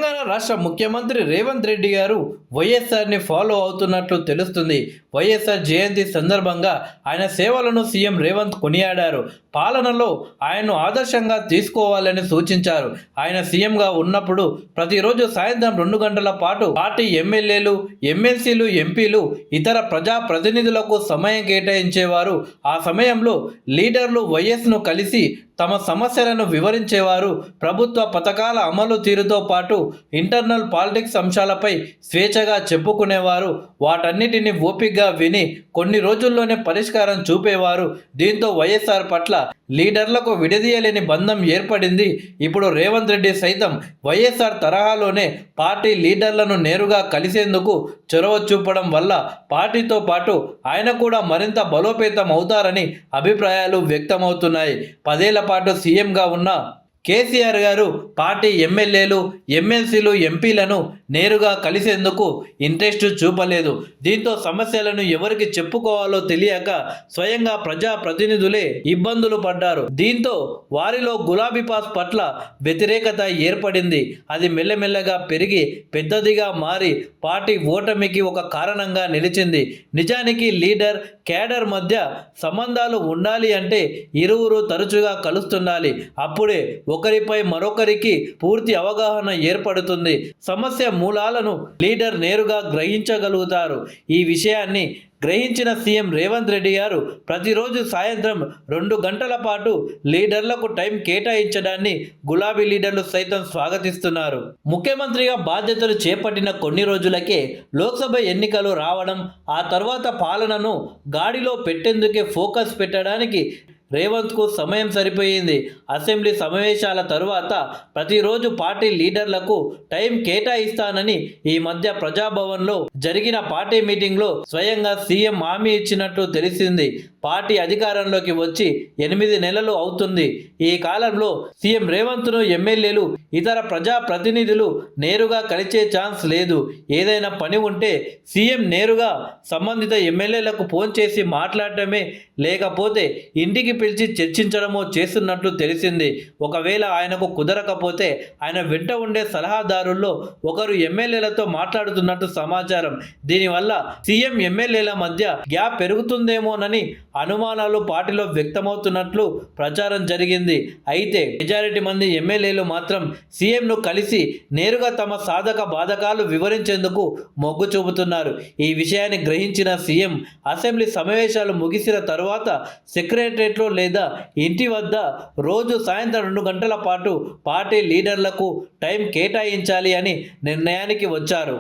తెలంగాణ రాష్ట్ర ముఖ్యమంత్రి రేవంత్ రెడ్డి గారు వైఎస్ఆర్ని ఫాలో అవుతున్నట్లు తెలుస్తుంది. వైఎస్ఆర్ జయంతి సందర్భంగా ఆయన సేవలను సీఎం రేవంత్ కొనియాడారు. పాలనలో ఆయన్ను ఆదర్శంగా తీసుకోవాలని సూచించారు. ఆయన సీఎంగా ఉన్నప్పుడు ప్రతిరోజు సాయంత్రం 2 గంటల పాటు పార్టీ ఎమ్మెల్యేలు, ఎమ్మెల్సీలు, ఎంపీలు, ఇతర ప్రజాప్రతినిధులకు సమయం కేటాయించేవారు. ఆ సమయంలో లీడర్లు వైఎస్ను కలిసి తమ సమస్యలను వివరించేవారు. ప్రభుత్వ పథకాల అమలు తీరుతో పాటు ఇంటర్నల్ పాలిటిక్స్ అంశాలపై స్వేచ్ఛగా చెప్పుకునేవారు. వాటన్నిటిని ఓపికగా విని కొన్ని రోజుల్లోనే పరిష్కారం చూపేవారు. దీంతో వైఎస్ఆర్ పట్ల లీడర్లకు విడదీయలేని బంధం ఏర్పడింది. ఇప్పుడు రేవంత్ రెడ్డి సైతం వైఎస్ఆర్ తరహాలోనే పార్టీ లీడర్లను నేరుగా కలిసేందుకు చొరవ చూపడం వల్ల పార్టీతో పాటు ఆయన కూడా మరింత బలోపేతం అవుతారని అభిప్రాయాలు వ్యక్తమవుతున్నాయి. 10 ఏళ్ల పాటు సీఎంగా ఉన్న కేసీఆర్ గారు పార్టీ ఎమ్మెల్యేలు, ఎమ్మెల్సీలు, ఎంపీలను నేరుగా కలిసేందుకు ఇంట్రెస్ట్ చూపలేదు. దీంతో సమస్యలను ఎవరికి చెప్పుకోవాలో తెలియక స్వయంగా ప్రజాప్రతినిధులే ఇబ్బందులు పడ్డారు. దీంతో వారిలో గులాబీ పాస్ పట్ల వ్యతిరేకత ఏర్పడింది. అది మెల్లమెల్లగా పెరిగి పెద్దదిగా మారి పార్టీ ఓటమికి ఒక కారణంగా నిలిచింది. నిజానికి లీడర్, క్యాడర్ మధ్య సంబంధాలు ఉండాలి అంటే ఇరువురు తరచుగా కలుస్తుండాలి. అప్పుడే ఒకరిపై మరొకరికి పూర్తి అవగాహన ఏర్పడుతుంది. సమస్య మూలాలను లీడర్ నేరుగా గ్రహించగలుగుతారు. ఈ విషయాన్ని గ్రహించిన సీఎం రేవంత్ రెడ్డి గారు ప్రతిరోజు సాయంత్రం 2 గంటల పాటు లీడర్లకు టైం కేటాయించడాన్ని గులాబీ లీడర్లు సైతం స్వాగతిస్తున్నారు. ముఖ్యమంత్రిగా బాధ్యతలు చేపట్టిన కొన్ని రోజులకే లోక్సభ ఎన్నికలు రావడం, ఆ తర్వాత పాలనను గాడిలో పెట్టేందుకే ఫోకస్ పెట్టడానికి రేవంత్కు సమయం సరిపోయింది. అసెంబ్లీ సమావేశాల తరువాత ప్రతిరోజు పార్టీ లీడర్లకు టైం కేటాయిస్తానని ఈ మధ్య ప్రజాభవన్లో జరిగిన పార్టీ మీటింగ్లో స్వయంగా సీఎం హామీ ఇచ్చినట్లు తెలిసింది. పార్టీ అధికారంలోకి వచ్చి 8 నెలలు అవుతుంది. ఈ కాలంలో సీఎం రేవంత్ను ఎమ్మెల్యేలు, ఇతర ప్రజాప్రతినిధులు నేరుగా కలిసే ఛాన్స్ లేదు. ఏదైనా పని ఉంటే సీఎం నేరుగా సంబంధిత ఎమ్మెల్యేలకు ఫోన్ చేసి మాట్లాడటమే, లేకపోతే ఇంటికి పిలిచి చర్చించడమో చేస్తున్నట్లు తెలిసింది. ఒకవేళ ఆయనకు కుదరకపోతే ఆయన వెంట ఉండే సలహాదారుల్లో ఒకరు ఎమ్మెల్యేలతో మాట్లాడుతున్నట్టు సమాచారం. దీనివల్ల సీఎం ఎమ్మెల్యేల మధ్య గ్యాప్ పెరుగుతుందేమోనని అనుమానాలు పార్టీలో వ్యక్తమవుతున్నట్లు ప్రచారం జరిగింది. అయితే మెజారిటీ మంది ఎమ్మెల్యేలు మాత్రం సీఎంను కలిసి నేరుగా తమ సాధక బాధకాలు వివరించేందుకు మొగ్గు చూపుతున్నారు. ఈ విషయాన్ని గ్రహించిన సీఎం అసెంబ్లీ సమావేశాలు ముగిసిన తరువాత సెక్రటరియట్లో లేదా ఇంటి వద్ద రోజు సాయంత్రం 2 గంటల పాటు పార్టీ లీడర్లకు టైం కేటాయించాలి అని నిర్ణయానికి వచ్చారు.